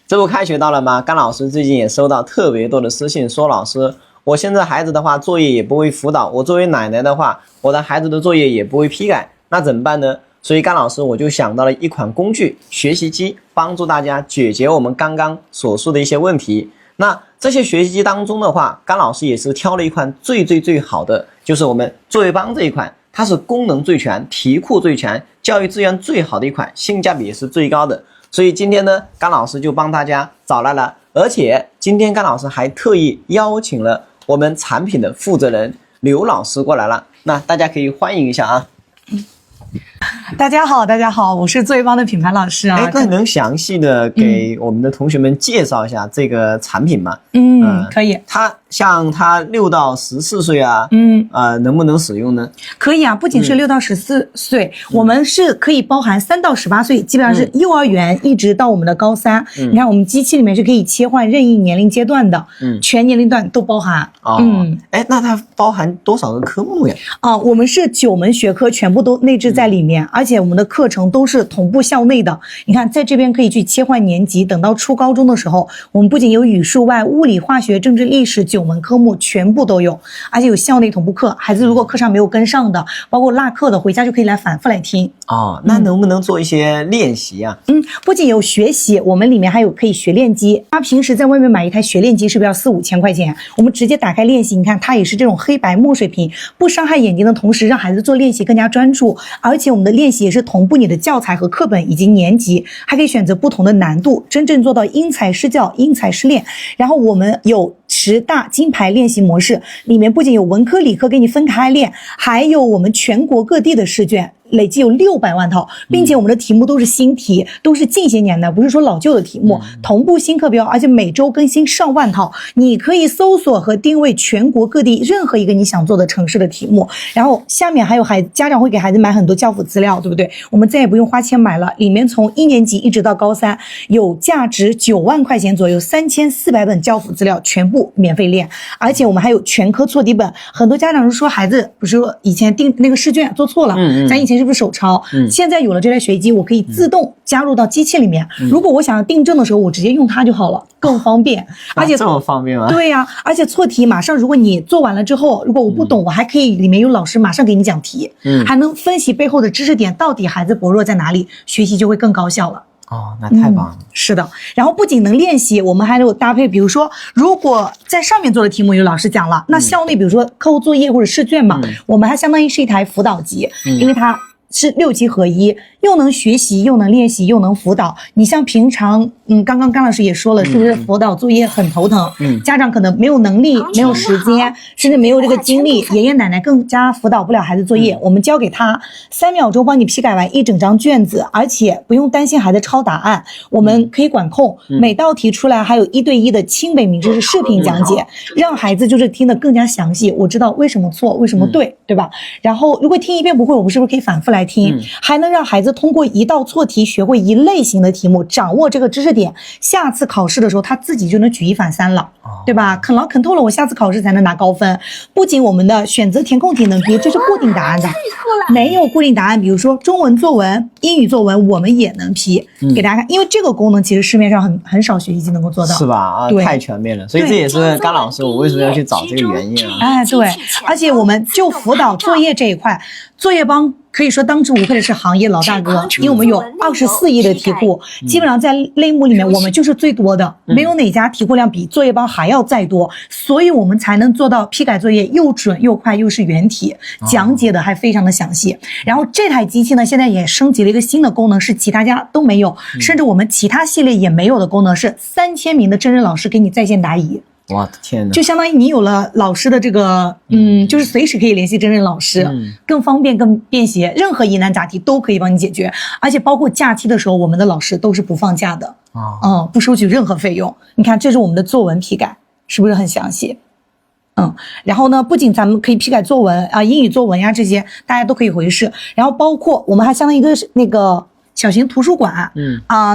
这不开学到了吗？甘老师最近也收到特别多的私信，说老师，我现在孩子的话作业也不会辅导，我作为奶奶的话，我的孩子的作业也不会批改，那怎么办呢？所以甘老师我就想到了一款工具学习机，帮助大家解决我们刚刚所述的一些问题。那这些学习机当中的话，甘老师也是挑了一款最好的，就是我们作业帮这一款，它是功能最全，题库最全，教育资源最好的一款，性价比也是最高的。所以今天呢，甘老师就帮大家找来了，而且今天甘老师还特意邀请了我们产品的负责人刘老师过来了，那大家可以欢迎一下啊。大家好，我是作业帮的品牌老师啊。那你能详细的给我们的同学们介绍一下这个产品吗？可以。像他6到14岁啊，能不能使用呢？可以啊，不仅是6到14岁，我们是可以包含3到18岁，基本上是幼儿园一直到我们的高3。你看我们机器里面是可以切换任意年龄阶段的，全年龄段都包含。那它包含多少个科目呀？我们是9门学科全部都内置在里面，而且我们的课程都是同步校内的。你看在这边可以去切换年级，等到初高中的时候，我们不仅有语数外、物理、化学、政治、历史9门科目全部都有，而且有校内同步课，孩子如果课上没有跟上的，包括落课的，回家就可以来反复来听。那能不能做一些练习啊？不仅有学习，我们里面还有可以学练机。他平时在外面买一台学练机是不是要4-5千块钱？我们直接打开练习，你看它也是这种黑白墨水屏，不伤害眼睛的同时，让孩子做练习更加专注。而且我们的练习也是同步你的教材和课本以及年级，还可以选择不同的难度，真正做到因材施教、因材施练。然后我们有10大金牌练习模式，里面不仅有文科理科给你分开练，还有我们全国各地的试卷，累计有600万套，并且我们的题目都是新题，都是近些年的，不是说老旧的题目，同步新课标，而且每周更新上万套。你可以搜索和定位全国各地任何一个你想做的城市的题目。然后下面还有家长会给孩子买很多教辅资料，对不对？我们再也不用花钱买了，里面从1年级一直到高3，有价值9万块钱左右，3400本教辅资料全部免费练。而且我们还有全科错题本，很多家长说孩子不是说以前订那个试卷做错了，咱以前是不是手抄？现在有了这台学习机，我可以自动加入到机器里面。如果我想要订正的时候，我直接用它就好了，更方便。而且这么方便吗？对呀，而且错题马上，如果你做完了之后，如果我不懂，我还可以里面有老师马上给你讲题，还能分析背后的知识点，到底孩子薄弱在哪里，学习就会更高效了。那太棒了。是的，然后不仅能练习，我们还有搭配，比如说如果在上面做的题目有老师讲了，那校内比如说课后作业或者试卷嘛，我们还相当于是一台辅导机，因为它是6级合一，又能学习又能练习又能辅导。你像平常刚刚甘老师也说了，是不是辅导作业很头疼？家长可能没有能力，没有时间，甚至没有这个精力，爷爷奶奶更加辅导不了孩子作业。我们交给他3秒钟帮你批改完一整张卷子，而且不用担心孩子抄答案，我们可以管控，每道题出来还有1对1的清北明知识视频讲解，让孩子就是听得更加详细，我知道为什么错为什么对，对吧？然后如果听一遍不会，我们是不是可以反复来听，还能让孩子通过一道错题学会一类型的题目，掌握这个知识点，下次考试的时候他自己就能举一反三了，对吧？啃牢啃透了，我下次考试才能拿高分。不仅我们的选择填空题能批，这是固定答案的，没有固定答案，比如说中文作文、英语作文我们也能批给大家看，因为这个功能其实市面上很少学习机能够做到，是吧？对，太全面了，所以这也是甘老师我为什么要去找这个原因啊。对，而且我们就辅导作业这一块，作业帮可以说当之无愧的是行业老大哥，因为我们有24亿的题库，基本上在类目里面我们就是最多的，没有哪家题库量比作业帮还要再多，所以我们才能做到批改作业又准又快又是原题，讲解的还非常的详细。然后这台机器呢，现在也升级了一个新的功能，是其他家都没有，甚至我们其他系列也没有的功能，是3000名的真人老师给你在线答疑。我的天哪！就相当于你有了老师的这个，就是随时可以联系真人老师，更方便、更便携，任何疑难杂题都可以帮你解决。而且包括假期的时候，我们的老师都是不放假的，不收取任何费用。你看，这是我们的作文批改，是不是很详细？然后呢，不仅咱们可以批改作文啊、英语作文呀这些，大家都可以回试。然后包括我们还相当于一个那个小型图书馆，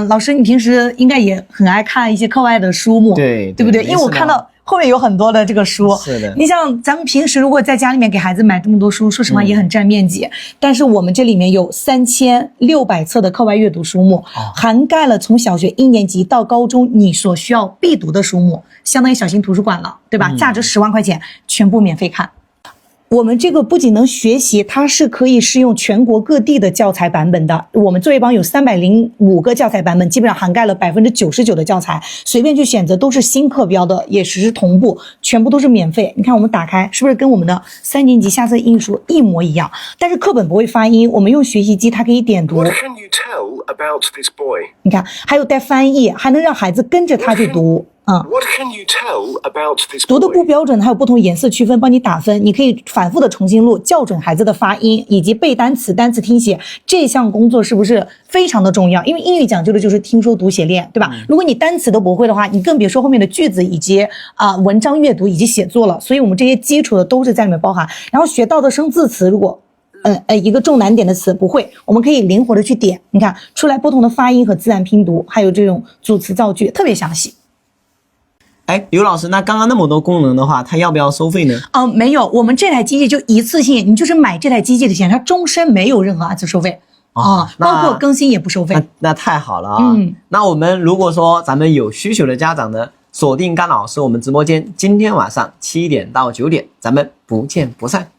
老师你平时应该也很爱看一些课外的书目，对不对？因为我看到后面有很多的这个书。是的，你像咱们平时如果在家里面给孩子买这么多书，说实话也很占面积。但是我们这里面有3600册的课外阅读书目，涵盖了从小学1年级到高中你所需要必读的书目，相当于小型图书馆了，对吧？价值10万块钱，全部免费看。我们这个不仅能学习，它是可以适用全国各地的教材版本的。我们作业帮有305个教材版本，基本上涵盖了99%的教材，随便去选择都是新课标的，也是同步，全部都是免费。你看我们打开是不是跟我们的3年级下册印书一模一样？但是课本不会发音，我们用学习机它可以点读。What can you tell about this boy? 你看还有带翻译，还能让孩子跟着他去读。What can you tell about this boy? 读的不标准，还有不同颜色区分，帮你打分。你可以反复的重新录，校准孩子的发音，以及背单词、单词听写。这项工作是不是非常的重要？因为英语讲究的就是听说读写练，对吧？如果你单词都不会的话，你更别说后面的句子以及文章阅读以及写作了。所以我们这些基础的都是在里面包含。然后学到的生字词，如果一个重难点的词不会，我们可以灵活的去点，你看出来不同的发音和自然拼读，还有这种组词造句，特别详细。哎，刘老师，那刚刚那么多功能的话，它要不要收费呢？没有，我们这台机器就一次性，你就是买这台机器的钱，它终身没有任何二次收费包括更新也不收费。那太好了啊！那我们如果说咱们有需求的家长呢，锁定甘老师我们直播间，今天晚上7点到9点，咱们不见不散。